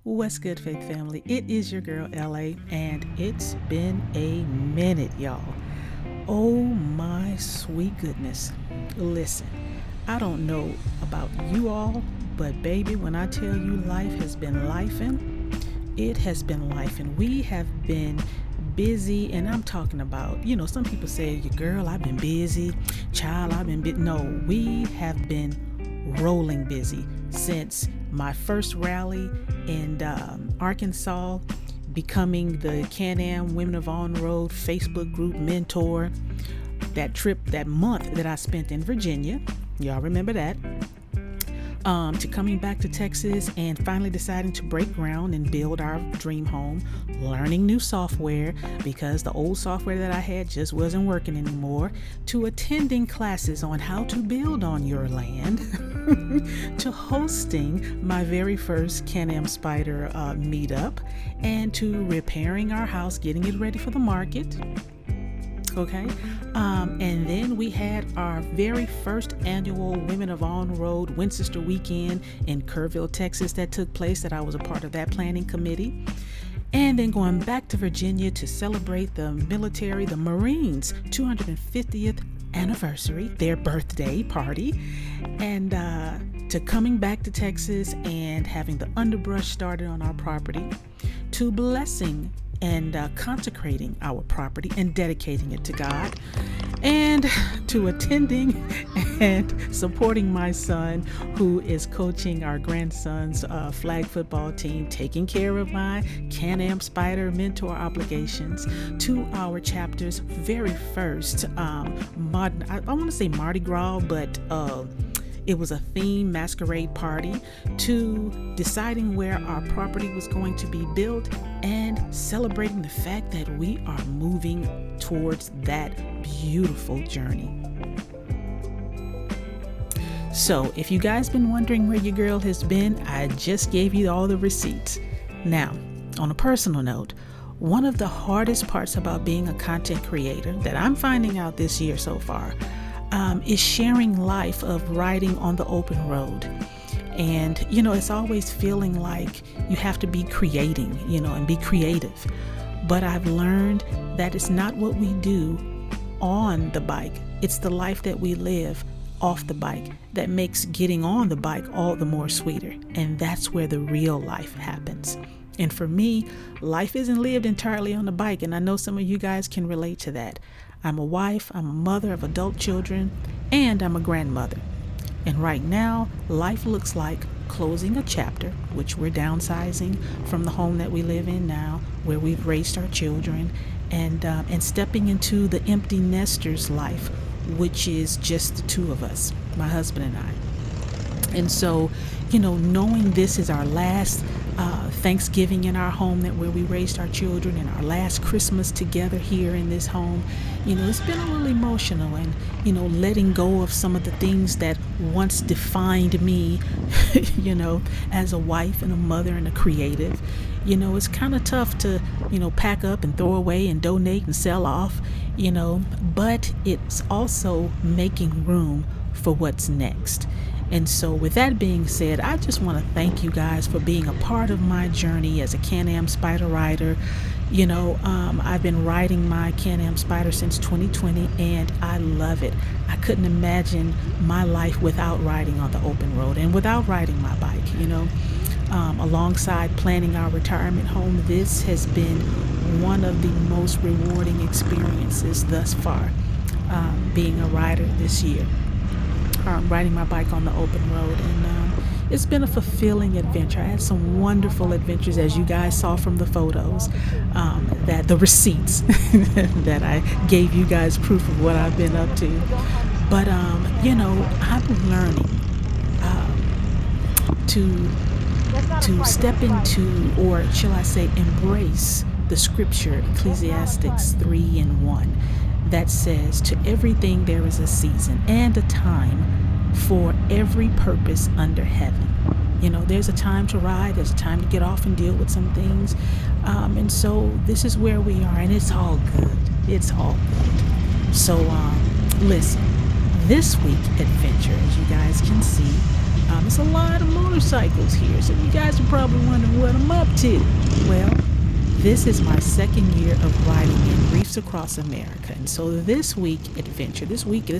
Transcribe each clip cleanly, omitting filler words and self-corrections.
What's good, Faith Family? It is your girl, LA, and it's been a minute, y'all. Oh my sweet goodness. Listen, I don't know about you all, but baby, when I tell you life has been lifing, it has been lifing. We have been busy, and I'm talking about, some people say, your girl, I've been busy, child, I've been busy. No, we have been rolling busy since my first rally in Arkansas, becoming the Can-Am Women of On-Road Facebook group mentor, that month that I spent in Virginia, y'all remember that, to coming back to Texas and finally deciding to break ground and build our dream home, learning new software because the old software that I had just wasn't working anymore, to attending classes on how to build on your land, to hosting my very first Can-Am Spyder meetup, and to repairing our house, getting it ready for the market. Okay. And then we had our very first annual Women of On-Road Winchester weekend in Kerrville, Texas that took place, that I was a part of that planning committee. And then going back to Virginia to celebrate the Marines' 250th anniversary, their birthday party, and to coming back to Texas and having the underbrush started on our property, to blessing and consecrating our property and dedicating it to God, and to attending and supporting my son, who is coaching our grandson's flag football team, taking care of my Can-Am Spyder mentor obligations, to our chapter's very first I want to say Mardi Gras, but it was a theme masquerade party, to deciding where our property was going to be built and celebrating the fact that we are moving towards that beautiful journey. So if you guys been wondering where your girl has been, I just gave you all the receipts. Now, on a personal note, one of the hardest parts about being a content creator that I'm finding out this year so far is sharing life of riding on the open road. And, it's always feeling like you have to be creating, and be creative. But I've learned that it's not what we do on the bike. It's the life that we live off the bike that makes getting on the bike all the more sweeter. And that's where the real life happens. And for me, life isn't lived entirely on the bike. And I know some of you guys can relate to that. I'm a wife, I'm a mother of adult children, and I'm a grandmother. And right now, life looks like closing a chapter, which we're downsizing from the home that we live in now, where we've raised our children, and stepping into the empty nester's life, which is just the two of us, my husband and I. And so, knowing this is our last Thanksgiving in our home, that where we raised our children, and our last Christmas together here in this home, it's been a little emotional, and letting go of some of the things that once defined me as a wife and a mother and a creative. It's kind of tough to pack up and throw away and donate and sell off, but it's also making room for what's next. And so with that being said, I just want to thank you guys for being a part of my journey as a Can-Am Spyder rider. I've been riding my Can-Am Spyder since 2020, and I love it. I couldn't imagine my life without riding on the open road and without riding my bike, alongside planning our retirement home. This has been one of the most rewarding experiences thus far, being a rider this year. Riding my bike on the open road, and it's been a fulfilling adventure. I had some wonderful adventures, as you guys saw from the photos, that the receipts that I gave you guys, proof of what I've been up to. But I'm learning to step into, or shall I say, embrace the scripture, Ecclesiastes 3:1, that says, "To everything there is a season and a time for every purpose under heaven." There's a time to ride, there's a time to get off and deal with some things. And so this is where we are, and it's all good. It's all good. So listen, this week adventure, as you guys can see, It's a lot of motorcycles here, so you guys are probably wondering what I'm up to. Well, this is my second year of riding in Wreaths Across America. And so this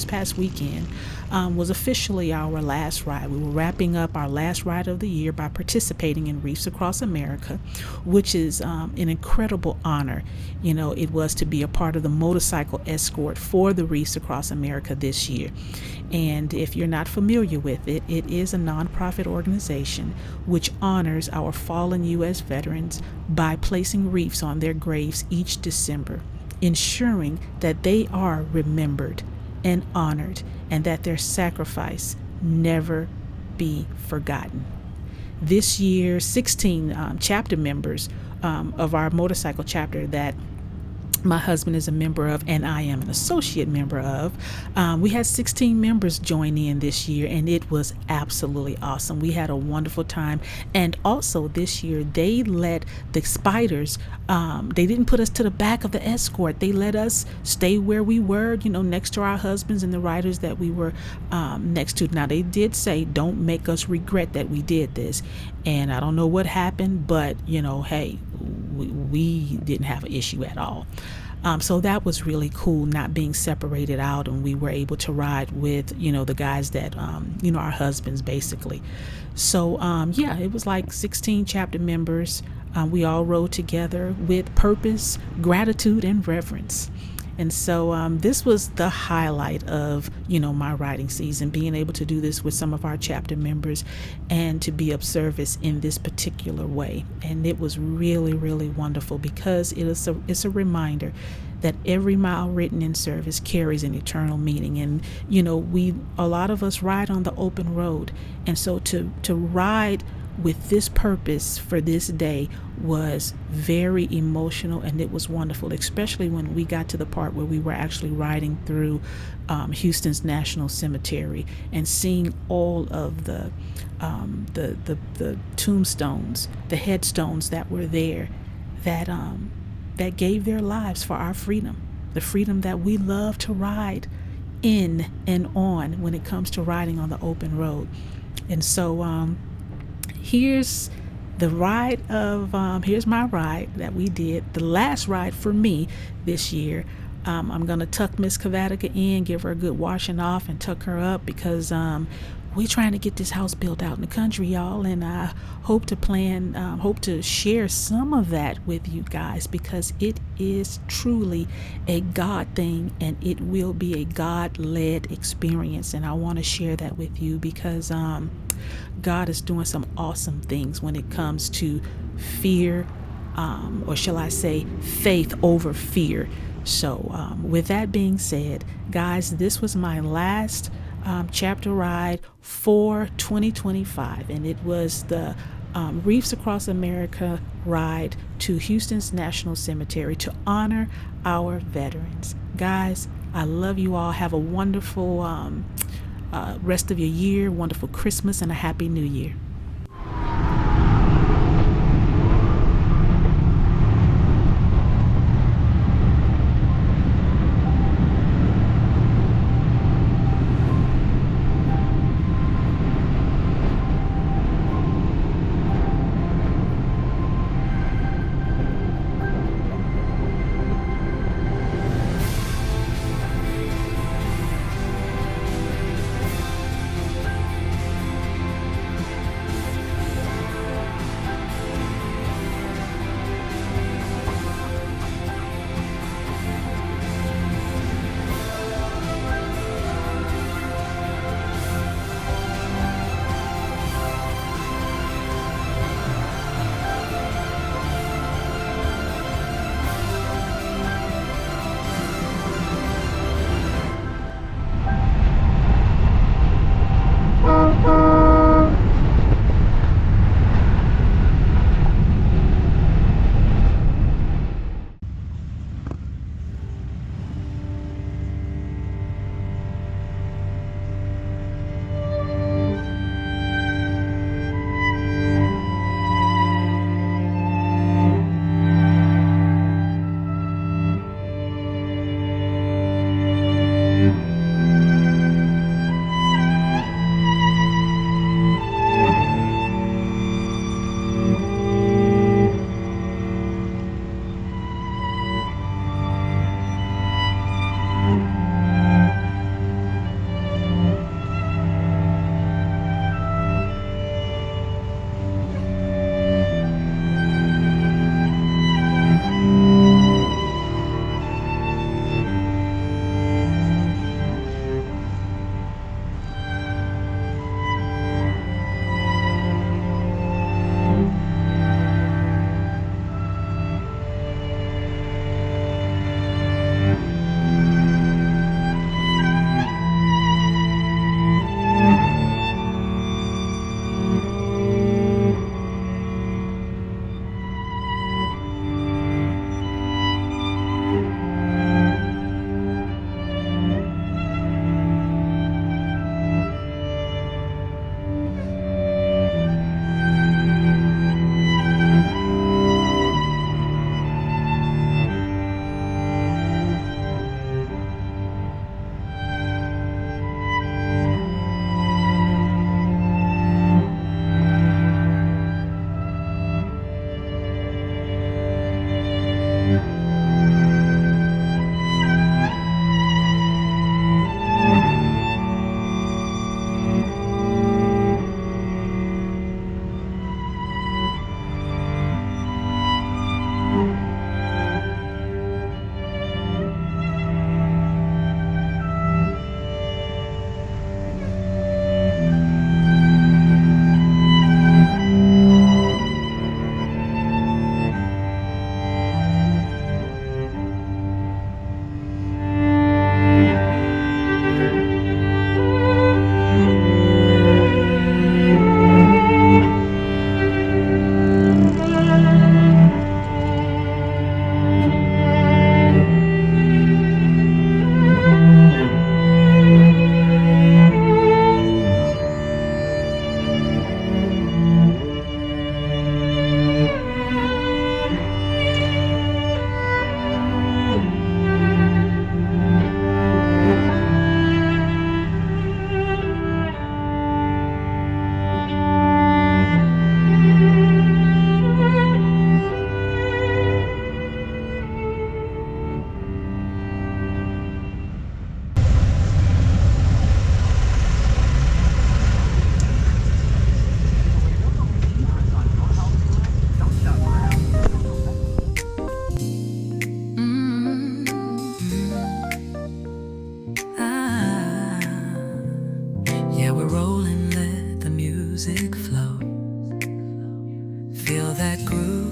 past weekend, was officially our last ride. We were wrapping up our last ride of the year by participating in Wreaths Across America, which is an incredible honor. It was to be a part of the motorcycle escort for the Wreaths Across America this year. And if you're not familiar with it, it is a nonprofit organization which honors our fallen U.S. veterans by placing wreaths on their graves each December, ensuring that they are remembered and honored and that their sacrifice never be forgotten. This year, 16 chapter members of our motorcycle chapter that my husband is a member of and I am an associate member of. We had 16 members join in this year, and it was absolutely awesome. We had a wonderful time. And also this year, they let the Spyders, they didn't put us to the back of the escort. They let us stay where we were, next to our husbands and the riders that we were next to. Now, they did say, don't make us regret that we did this. And I don't know what happened, but, hey, we didn't have an issue at all. So that was really cool, not being separated out, and we were able to ride with, the guys that, our husbands basically. So, it was like 16 chapter members. We all rode together with purpose, gratitude, and reverence. And so this was the highlight of, my riding season, being able to do this with some of our chapter members and to be of service in this particular way. And it was really, really wonderful because it's a reminder that every mile written in service carries an eternal meaning. And, a lot of us ride on the open road. And so to ride with this purpose for this day was very emotional, and it was wonderful, especially when we got to the part where we were actually riding through Houston's National Cemetery and seeing all of the tombstones, the headstones that were there that gave their lives for our freedom, the freedom that we love to ride in and on when it comes to riding on the open road. And so here's the ride of here's my ride that we did, the last ride for me this year. I'm gonna tuck Miss Kavatica in, give her a good washing off and tuck her up because we're trying to get this house built out in the country, y'all, and I hope to share some of that with you guys because it is truly a God thing and it will be a God-led experience, and I want to share that with you because God is doing some awesome things when it comes to fear, or shall I say faith over fear. So with that being said, guys, this was my last chapter ride for 2025, and it was the Wreaths Across America ride to Houston's National Cemetery to honor our veterans. Guys, I love you all. Have a wonderful rest of your year, wonderful Christmas, and a happy New Year.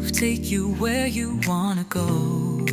move, take you where you wanna go.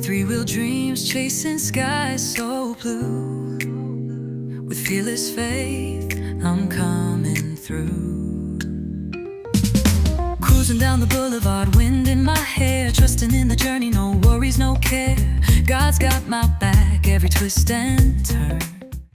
Three-wheel dreams chasing skies so blue. With fearless faith, I'm coming through. Cruising down the boulevard, wind in my hair, trusting in the journey, no worries, no care. God's got my back, every twist and turn.